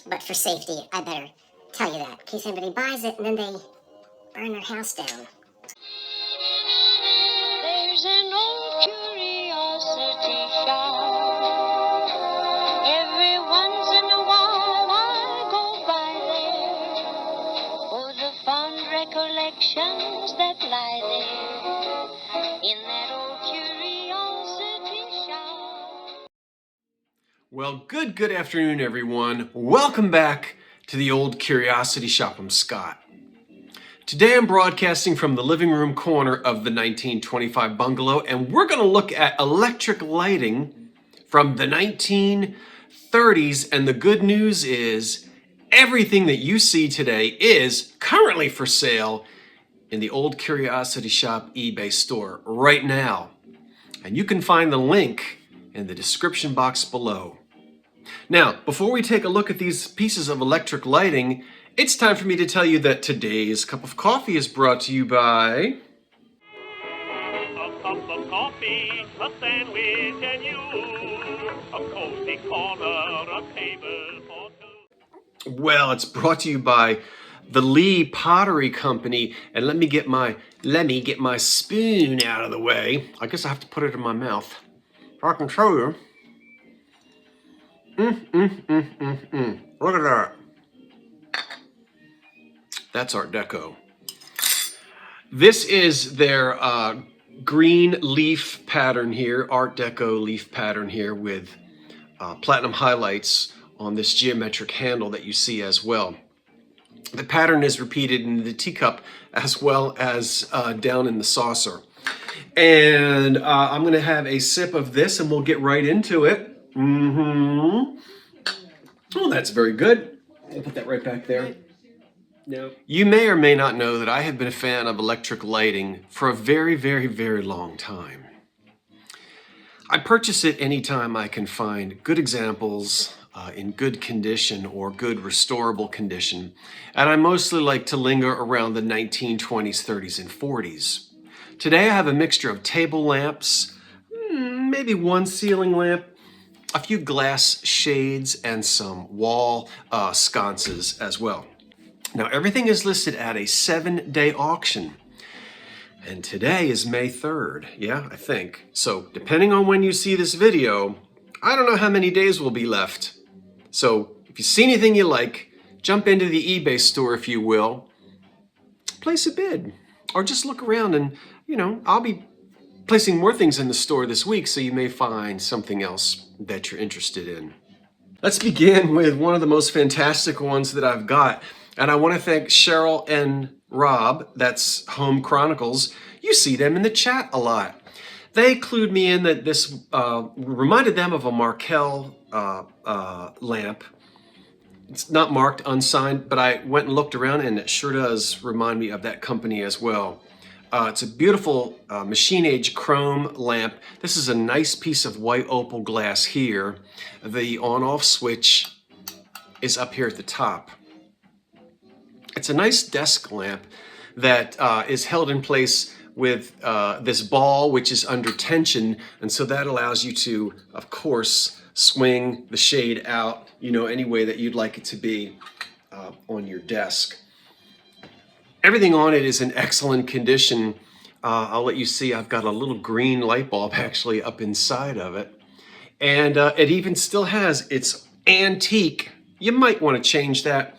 But for safety, I better tell you that, in case anybody buys it and then they burn their house down. There's an old curiosity shop. Every once in a while I go by there for the fond recollections that lie there in that old curiosity shop. Well, good afternoon, everyone. Welcome back to the Old Curiosity Shop. I'm Scott. Today I'm broadcasting from the living room corner of the 1925 bungalow, and we're going to look at electric lighting from the 1930s. And the good news is everything that you see today is currently for sale in the Old Curiosity Shop eBay store right now. And you can find the link in the description box below. Now, before we take a look at these pieces of electric lighting, it's time for me to tell you that today's cup of coffee is brought to you by... A cup of coffee, a sandwich, and you. A cozy corner, a table for two. Well, it's brought to you by the Lee Pottery Company. And let me get my spoon out of the way. I guess I have to put it in my mouth. I can show you. Look at that. That's Art Deco. This is their green leaf pattern here, Art Deco leaf pattern here with platinum highlights on this geometric handle that you see as well. The pattern is repeated in the teacup as well as down in the saucer. And I'm going to have a sip of this and we'll get right into it. Oh, that's very good. I'll put that right back there. No. You may or may not know that I have been a fan of electric lighting for a very long time. I purchase it anytime I can find good examples in good condition or good restorable condition, and I mostly like to linger around the 1920s, 30s, and 40s. Today I have a mixture of table lamps, maybe one ceiling lamp, a few glass shades, and some wall sconces as well. Now, everything is listed at a 7-day auction, and today is May 3rd. Yeah, I think. So, depending on when you see this video, I don't know how many days will be left. So, if you see anything you like, jump into the eBay store, if you will, place a bid, or just look around and, I'll be placing more things in the store this week, so you may find something else that you're interested in. Let's begin with one of the most fantastic ones that I've got. And I want to thank Cheryl and Rob, that's Home Chronicles. You see them in the chat a lot. They clued me in that this reminded them of a Markel lamp. It's not marked, unsigned, but I went and looked around and it sure does remind me of that company as well. It's a beautiful machine age chrome lamp. This is a nice piece of white opal glass here. The on-off switch is up here at the top. It's a nice desk lamp that is held in place with this ball, which is under tension. And so that allows you to, of course, swing the shade out, any way that you'd like it to be on your desk. Everything on it is in excellent condition. I'll let you see I've got a little green light bulb actually up inside of it. And it even still has its antique. You might want to change that.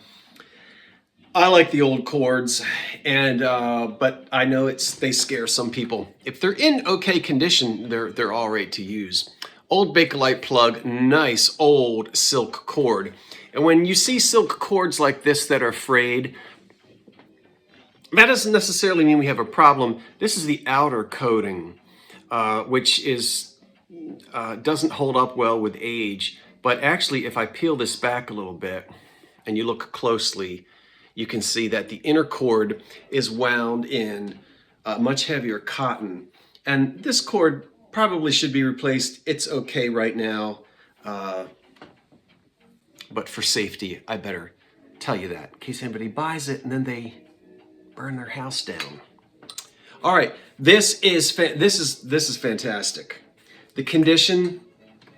I like the old cords, but I know they scare some people. If they're in okay condition, they're all right to use. Old Bakelite plug, nice old silk cord. And when you see silk cords like this that are frayed, that doesn't necessarily mean we have a problem. This is the outer coating, which doesn't hold up well with age. But actually, if I peel this back a little bit and you look closely, you can see that the inner cord is wound in much heavier cotton. And this cord probably should be replaced. It's okay right now. But for safety, I better tell you that in case anybody buys it and then they burn their house down. All right, this is fantastic. The condition,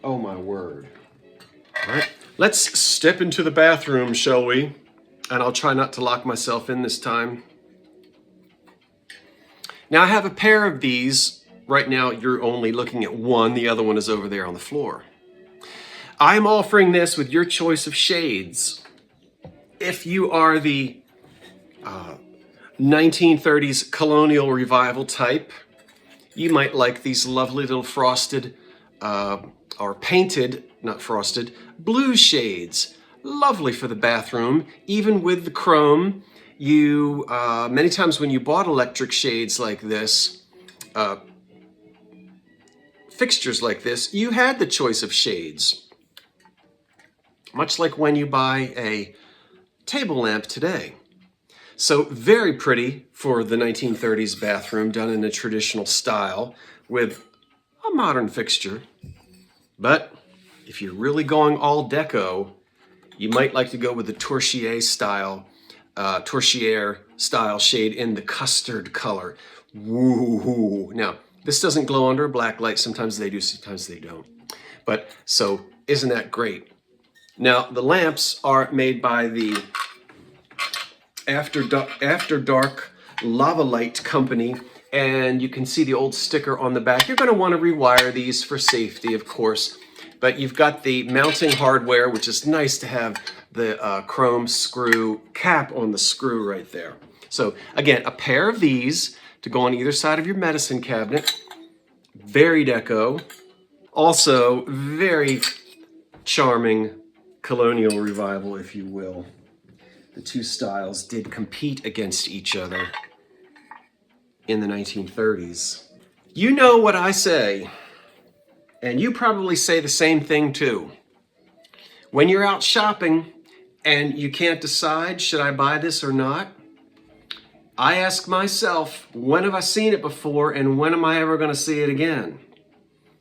oh my word. All right, Let's step into the bathroom, shall we? And I'll try not to lock myself in this time. Now I have a pair of these. Right now you're only looking at one. The other one is over there on the floor. I'm offering this with your choice of shades. If you are the 1930s Colonial Revival type, you might like these lovely little frosted or painted, not frosted, blue shades. Lovely for the bathroom, even with the chrome. You, many times when you bought electric shades like this, fixtures like this, you had the choice of shades. Much like when you buy a table lamp today. So very pretty for the 1930s bathroom, done in a traditional style with a modern fixture. But if you're really going all deco, you might like to go with the Tourchier style shade in the custard color. Woo-hoo. Now, this doesn't glow under a black light. Sometimes they do, sometimes they don't. But so isn't that great? Now, the lamps are made by the After Dark Lava Light Company, and you can see the old sticker on the back. You're going to want to rewire these for safety, of course, but you've got the mounting hardware, which is nice to have the chrome screw cap on the screw right there. So again, a pair of these to go on either side of your medicine cabinet. Very deco. Also very charming Colonial Revival, if you will. The two styles did compete against each other in the 1930s. You know what I say, and you probably say the same thing too. When you're out shopping and you can't decide, should I buy this or not? I ask myself, when have I seen it before and when am I ever going to see it again?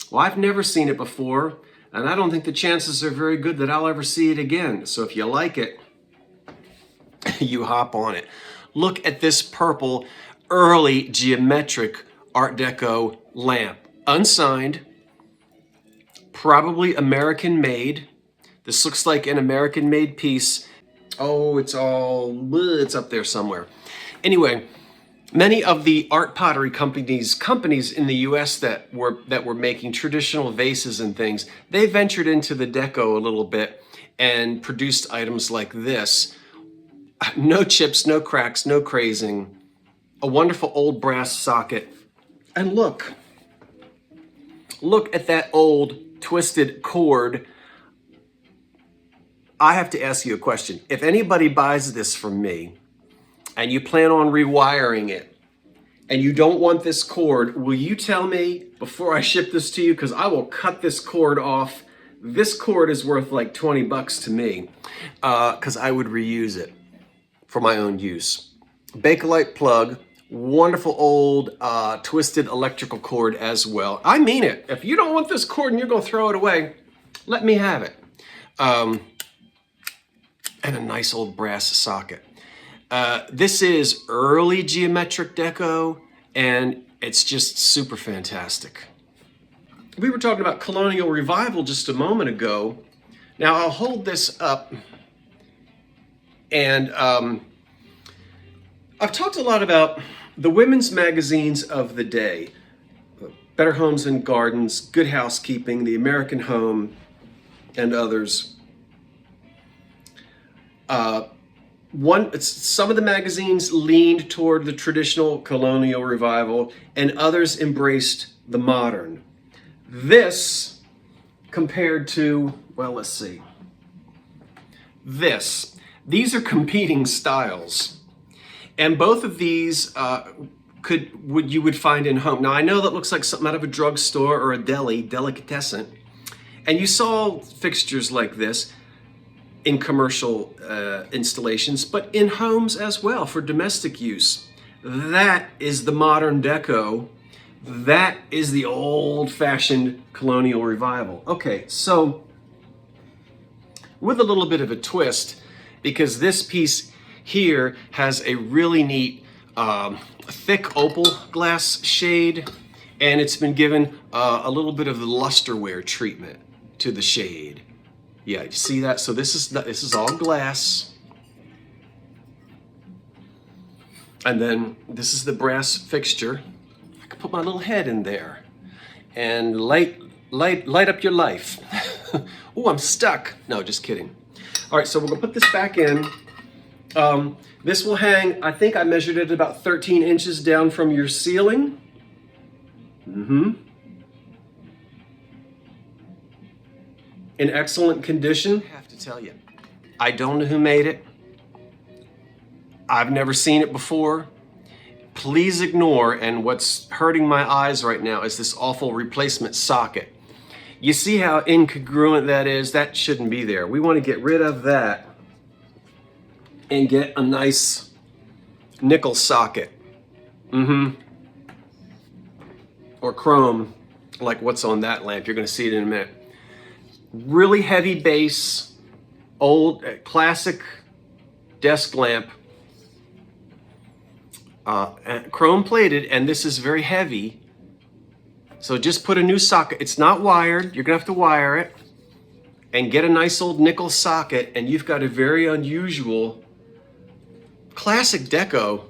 Well, I've never seen it before, and I don't think the chances are very good that I'll ever see it again. So if you like it, you hop on it. Look at this purple early geometric Art Deco lamp. Unsigned, probably American made. This looks like an American made piece. Oh, it's up there somewhere. Anyway, many of the art pottery companies in the US that were making traditional vases and things, they ventured into the deco a little bit and produced items like this. No chips, no cracks, no crazing. A wonderful old brass socket. And look at that old twisted cord. I have to ask you a question. If anybody buys this from me and you plan on rewiring it and you don't want this cord, will you tell me before I ship this to you? Because I will cut this cord off. This cord is worth like 20 bucks to me because I would reuse it for my own use. Bakelite plug, wonderful old twisted electrical cord as well. I mean it. If you don't want this cord and you're going to throw it away, let me have it. And a nice old brass socket. This is early geometric deco, and it's just super fantastic. We were talking about Colonial Revival just a moment ago. Now I'll hold this up, and I've talked a lot about the women's magazines of the day. Better Homes and Gardens, Good Housekeeping, The American Home, and others. Some of the magazines leaned toward the traditional Colonial Revival, and others embraced the modern. This compared to, well, let's see. These are competing styles, and both of these you would find in home. Now I know that looks like something out of a drugstore or a delicatessen, and you saw fixtures like this in commercial installations, but in homes as well for domestic use. That is the modern deco. That is the old-fashioned Colonial Revival. Okay, so with a little bit of a twist, because this piece here has a really neat thick opal glass shade, and it's been given a little bit of the lusterware treatment to the shade. Yeah, you see that? So this is all glass. And then this is the brass fixture. I could put my little head in there and light up your life. Oh, I'm stuck. No, just kidding. All right, so we're gonna put this back in. This will hang, I think I measured it about 13 inches down from your ceiling. In excellent condition. I have to tell you, I don't know who made it. I've never seen it before. Please ignore, and what's hurting my eyes right now is this awful replacement socket. You see how incongruent that is? That shouldn't be there. We want to get rid of that and get a nice nickel socket. Or chrome, like what's on that lamp. You're going to see it in a minute. Really heavy base, old, classic desk lamp. Chrome plated, and this is very heavy. So just put a new socket. It's not wired. You're gonna have to wire it and get a nice old nickel socket, and you've got a very unusual classic Deco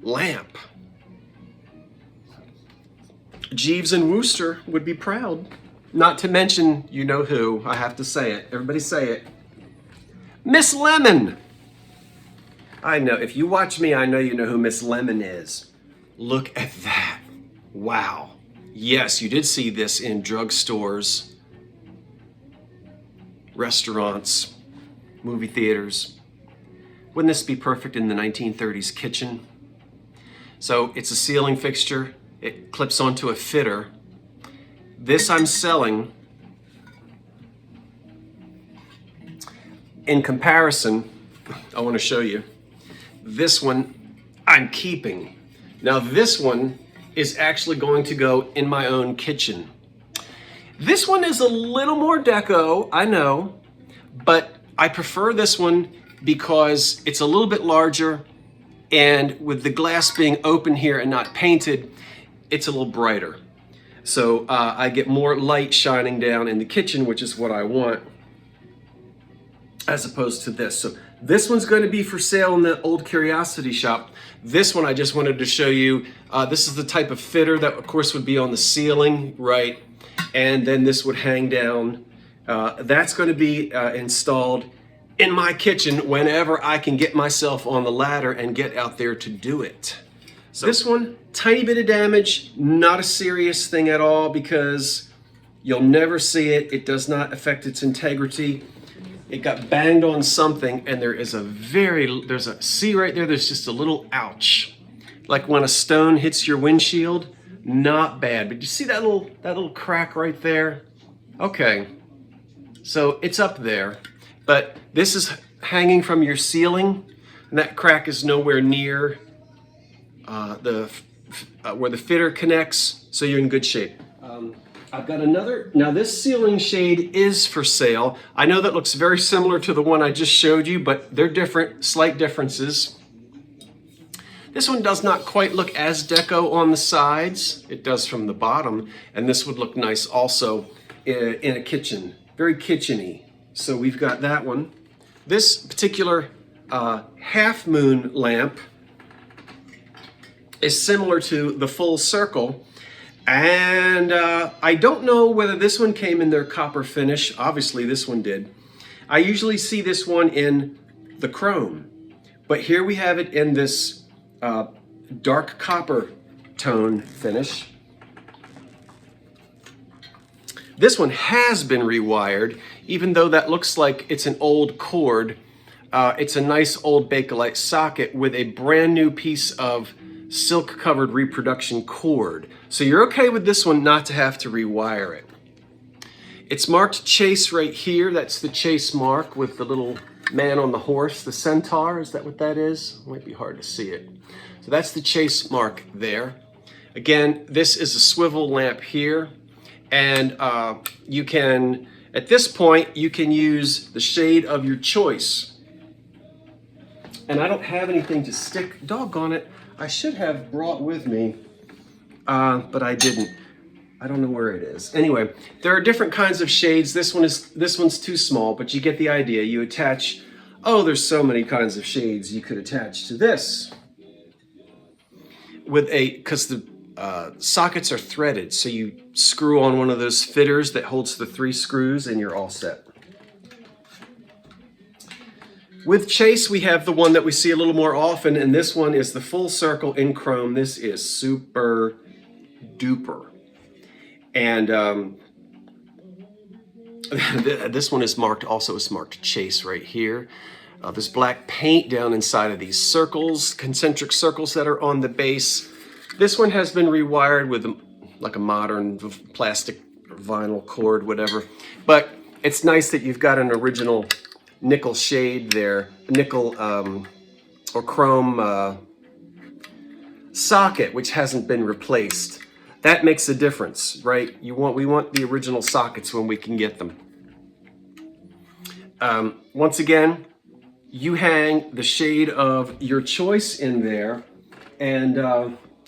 lamp. Jeeves and Wooster would be proud. Not to mention, you know who, I have to say it. Everybody say it. Miss Lemon. I know, if you watch me, I know you know who Miss Lemon is. Look at that. Wow. Yes, you did see this in drugstores, restaurants, movie theaters. Wouldn't this be perfect in the 1930s kitchen? So it's a ceiling fixture. It clips onto a fitter. This I'm selling. In comparison, I want to show you. This one I'm keeping. Now this one is actually going to go in my own kitchen. This one is a little more Deco, I know, but I prefer this one because it's a little bit larger, and with the glass being open here and not painted, it's a little brighter. So I get more light shining down in the kitchen, which is what I want, as opposed to this. So this one's going to be for sale in the old curiosity shop. This one I just wanted to show you. This is the type of fitter that of course would be on the ceiling, right? And then this would hang down. That's going to be installed in my kitchen whenever I can get myself on the ladder and get out there to do it. So this one, tiny bit of damage, not a serious thing at all because you'll never see it. It does not affect its integrity. It got banged on something, and there's a, see right there, there's just a little ouch. Like when a stone hits your windshield, not bad. But you see that little crack right there? Okay, so it's up there, but this is hanging from your ceiling, and that crack is nowhere near where the fitter connects, so you're in good shape. I've got another, now this ceiling shade is for sale. I know that looks very similar to the one I just showed you, but they're different, slight differences. This one does not quite look as Deco on the sides. It does from the bottom, and this would look nice also in a kitchen, very kitchen-y. So we've got that one. This particular half moon lamp is similar to the full circle. And I don't know whether this one came in their copper finish. Obviously this one did. I usually see this one in the chrome, but here we have it in this dark copper tone finish. This one has been rewired, even though that looks like it's an old cord. It's a nice old Bakelite socket with a brand new piece of silk covered reproduction cord. So you're okay with this one not to have to rewire it. It's marked Chase right here. That's the Chase mark with the little man on the horse, the centaur. Is that what that is? It might be hard to see it. So that's the Chase mark there. Again, this is a swivel lamp here. And you can, at this point, you can use the shade of your choice. And I don't have anything to stick, doggone it. I should have brought with me, but I didn't. I don't know where it is. Anyway, there are different kinds of shades. This one's too small, but you get the idea. You attach, oh, there's so many kinds of shades you could attach to this. Because the sockets are threaded, so you screw on one of those fitters that holds the 3 screws and you're all set. With Chase, we have the one that we see a little more often, and this one is the full circle in chrome. This is super duper. And this one is marked, also is marked Chase right here. There's black paint down inside of these circles, concentric circles that are on the base. This one has been rewired with like a modern plastic or vinyl cord, whatever. But it's nice that you've got an original nickel shade there, nickel or chrome socket, which hasn't been replaced. That makes a difference, right? We want the original sockets when we can get them. Once again, you hang the shade of your choice in there, and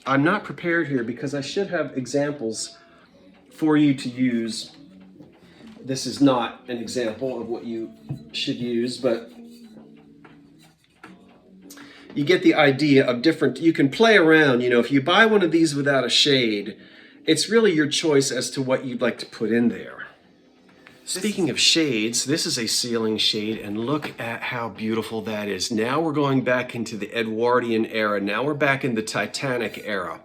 I'm not prepared here because I should have examples for you to use. This is not an example of what you should use, but you get the idea of different, you can play around. You know, if you buy one of these without a shade, it's really your choice as to what you'd like to put in there. Speaking of shades, this is a ceiling shade, and look at how beautiful that is. Now we're going back into the Edwardian era. Now we're back in the Titanic era.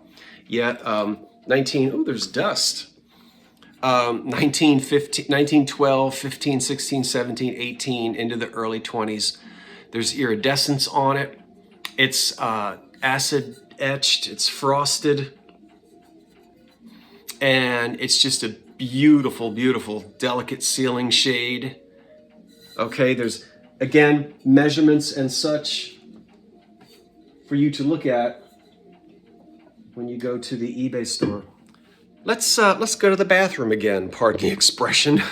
Yet, there's dust. 1912, 15, 16, 17, 18, into the early 20s. There's iridescence on it. It's acid etched, it's frosted, and it's just a beautiful, beautiful, delicate ceiling shade. Okay, there's, again, measurements and such for you to look at when you go to the eBay store. Let's go to the bathroom again, pardon the expression.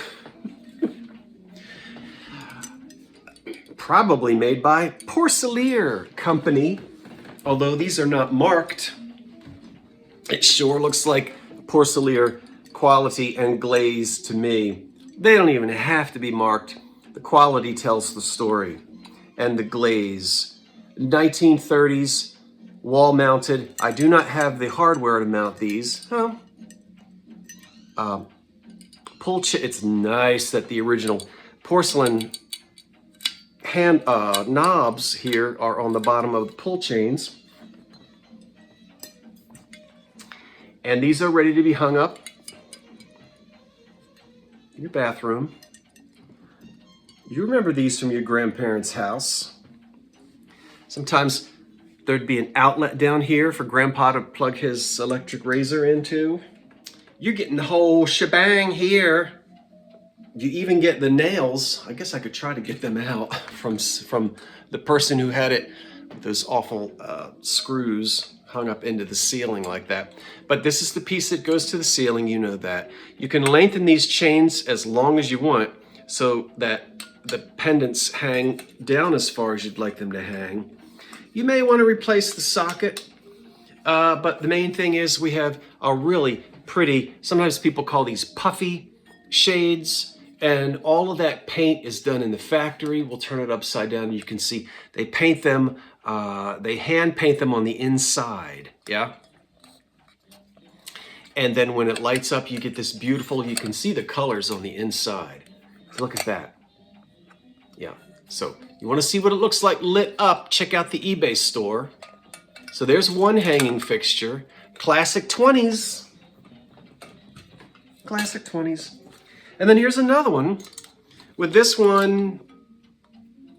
Probably made by Porcelain Company, although these are not marked. It sure looks like porcelain quality and glaze to me. They don't even have to be marked. The quality tells the story. And the glaze. 1930s, wall mounted. I do not have the hardware to mount these. It's nice that the original porcelain hand knobs here are on the bottom of the pull chains, and these are ready to be hung up in your bathroom. You remember these from your grandparents' house. Sometimes there'd be an outlet down here for Grandpa to plug his electric razor into. You're getting the whole shebang here. You even get the nails. I guess I could try to get them out from the person who had it with those awful screws hung up into the ceiling like that. But this is the piece that goes to the ceiling, you know that. You can lengthen these chains as long as you want so that the pendants hang down as far as you'd like them to hang. You may want to replace the socket, but the main thing is we have a really pretty, sometimes people call these puffy shades, and all of that paint is done in the factory. We'll turn it upside down. You can see they paint them, they hand paint them on the inside, yeah? And then when it lights up, you get this beautiful, you can see the colors on the inside. Look at that. Yeah, so you want to see what it looks like lit up, check out the eBay store. So there's one hanging fixture, classic 20s. Classic 20s. And then here's another one. With this one,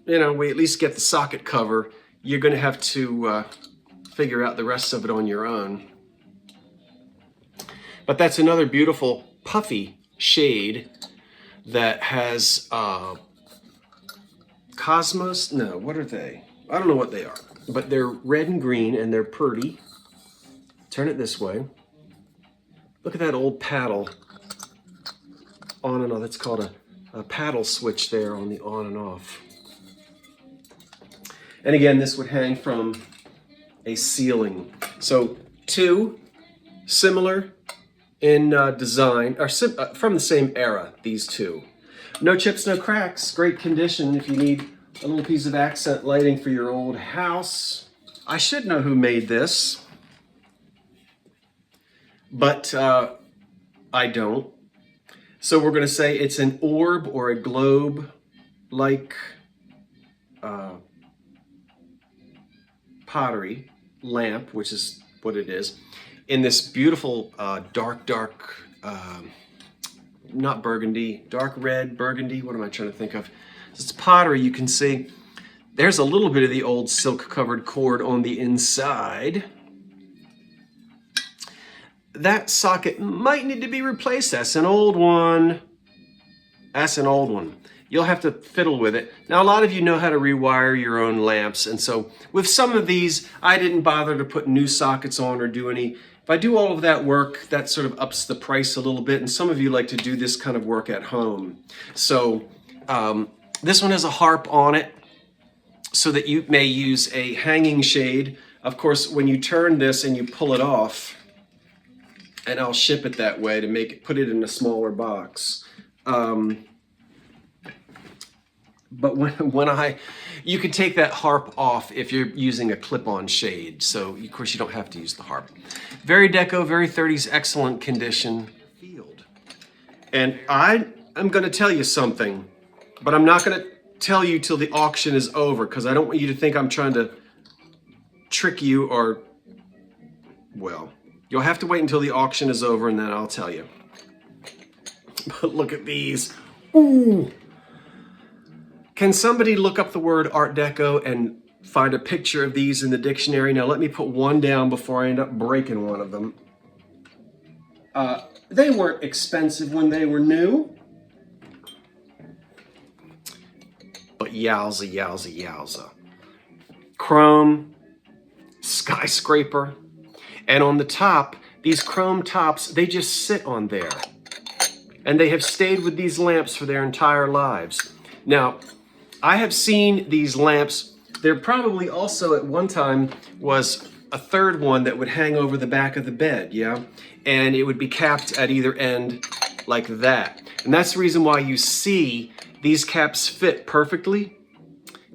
you know, we at least get the socket cover. You're going to have to figure out the rest of it on your own. But that's another beautiful puffy shade that has Cosmos. No, what are they? I don't know what they are. But they're red and green and they're pretty. Turn it this way. Look at that old paddle. On and off. That's called a paddle switch there on the on and off. And again, this would hang from a ceiling. So two similar in design, or from the same era, these two. No chips, no cracks, great condition if you need a little piece of accent lighting for your old house. I should know who made this, but I don't. So we're gonna say it's an orb or a globe-like pottery lamp, which is what it is, in this beautiful dark, not burgundy, dark red, burgundy, what am I trying to think of? It's pottery. You can see there's a little bit of the old silk covered cord on the inside. That socket might need to be replaced. That's an old one. That's an old one. You'll have to fiddle with it. Now, a lot of you know how to rewire your own lamps, and so with some of these, I didn't bother to put new sockets on or do any. If I do all of that work, that sort of ups the price a little bit, and some of you like to do this kind of work at home. So this one has a harp on it so that you may use a hanging shade. Of course, when you turn this and you pull it off, and I'll ship it that way to put it in a smaller box. But you can take that harp off if you're using a clip-on shade. So of course you don't have to use the harp. Very Deco, very 30s, excellent condition. Field. And I am gonna tell you something, but I'm not gonna tell you till the auction is over because I don't want you to think I'm trying to trick you or, well, you'll have to wait until the auction is over and then I'll tell you. But look at these. Ooh. Can somebody look up the word Art Deco and find a picture of these in the dictionary? Now let me put one down before I end up breaking one of them. They weren't expensive when they were new. But yowza, yowza, yowza. Chrome, skyscraper. And on the top, these chrome tops, they just sit on there. And they have stayed with these lamps for their entire lives. Now, I have seen these lamps. There probably also at one time was a third one that would hang over the back of the bed, yeah? And it would be capped at either end like that. And that's the reason why you see these caps fit perfectly,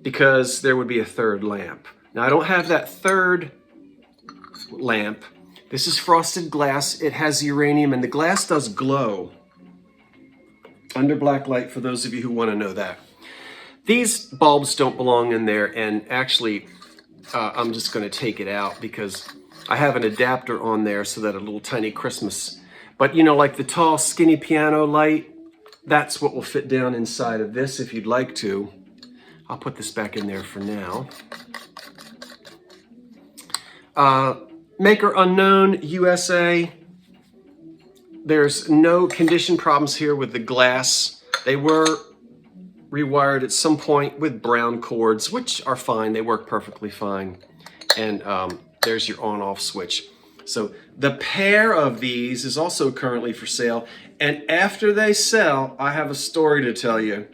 because there would be a third lamp. Now, I don't have that third lamp. This is frosted glass. It has uranium, and the glass does glow under black light, for those of you who want to know that. These bulbs don't belong in there, and actually I'm just going to take it out because I have an adapter on there so that a little tiny Christmas, but you know, like the tall skinny piano light, that's what will fit down inside of this if you'd like to. I'll put this back in there for now. Maker unknown, USA. There's no condition problems here with the glass. They were rewired at some point with brown cords, which are fine. They work perfectly fine. And there's your on-off switch. So the pair of these is also currently for sale. And after they sell, I have a story to tell you.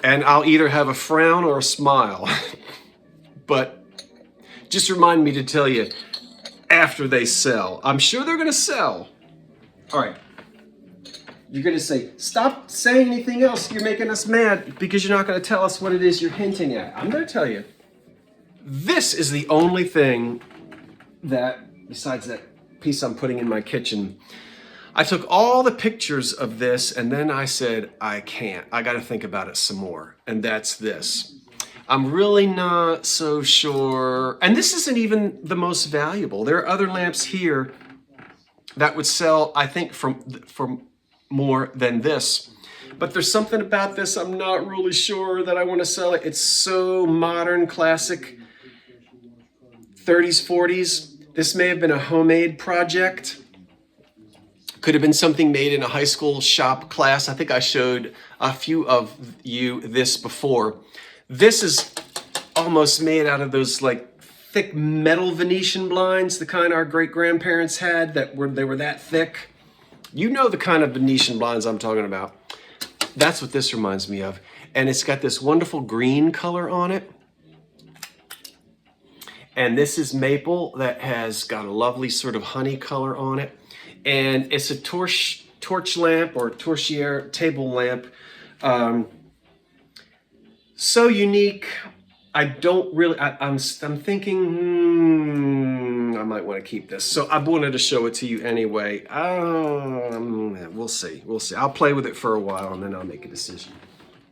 And I'll either have a frown or a smile. But just remind me to tell you after they sell. I'm sure they're gonna sell. All right. You're going to say, stop saying anything else. You're making us mad because you're not going to tell us what it is you're hinting at. I'm going to tell you. This is the only thing that, besides that piece I'm putting in my kitchen, I took all the pictures of this and then I said, I can't. I got to think about it some more. And that's this. I'm really not so sure. And this isn't even the most valuable. There are other lamps here that would sell, I think, from more than this. But there's something about this I'm not really sure that I want to sell it. It's so modern, classic, 30s, 40s. This may have been a homemade project. Could have been something made in a high school shop class. I think I showed a few of you this before. This is almost made out of those like thick metal Venetian blinds, the kind our great-grandparents had they were that thick. You know the kind of Venetian blinds I'm talking about. That's what this reminds me of. And it's got this wonderful green color on it. And this is maple that has got a lovely sort of honey color on it. and it's a torch lamp or torchiere table lamp. So unique. I don't really. I'm thinking. I might want to keep this. So I wanted to show it to you anyway. We'll see. We'll see. I'll play with it for a while and then I'll make a decision.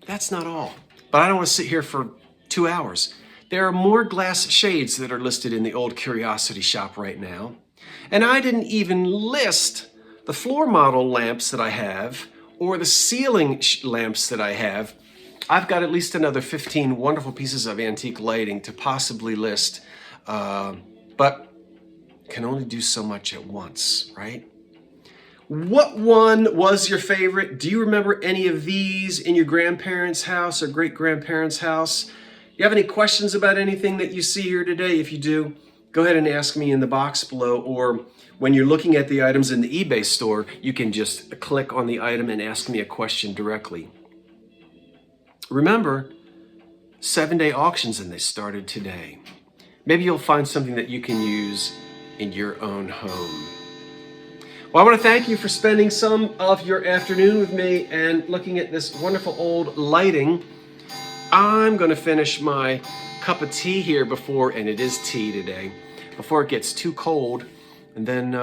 That's not all. But I don't want to sit here for 2 hours. There are more glass shades that are listed in the old curiosity shop right now. And I didn't even list the floor model lamps that I have or the ceiling lamps that I have. I've got at least another 15 wonderful pieces of antique lighting to possibly list, but can only do so much at once, right? What one was your favorite? Do you remember any of these in your grandparents' house or great-grandparents' house? You have any questions about anything that you see here today? If you do, go ahead and ask me in the box below, or when you're looking at the items in the eBay store, you can just click on the item and ask me a question directly. Remember, 7-day auctions and they started today. Maybe you'll find something that you can use in your own home. Well, I want to thank you for spending some of your afternoon with me and looking at this wonderful old lighting. I'm going to finish my cup of tea here before, and it is tea today, before it gets too cold. And then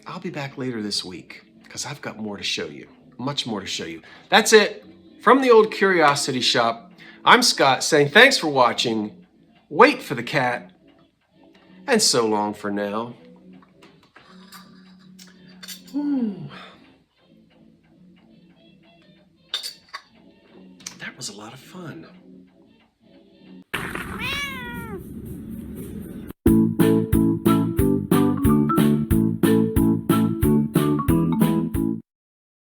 I'll be back later this week because I've got more to show you, much more to show you. That's it. From the old curiosity shop, I'm Scott saying thanks for watching, wait for the cat, and so long for now. Ooh. That was a lot of fun.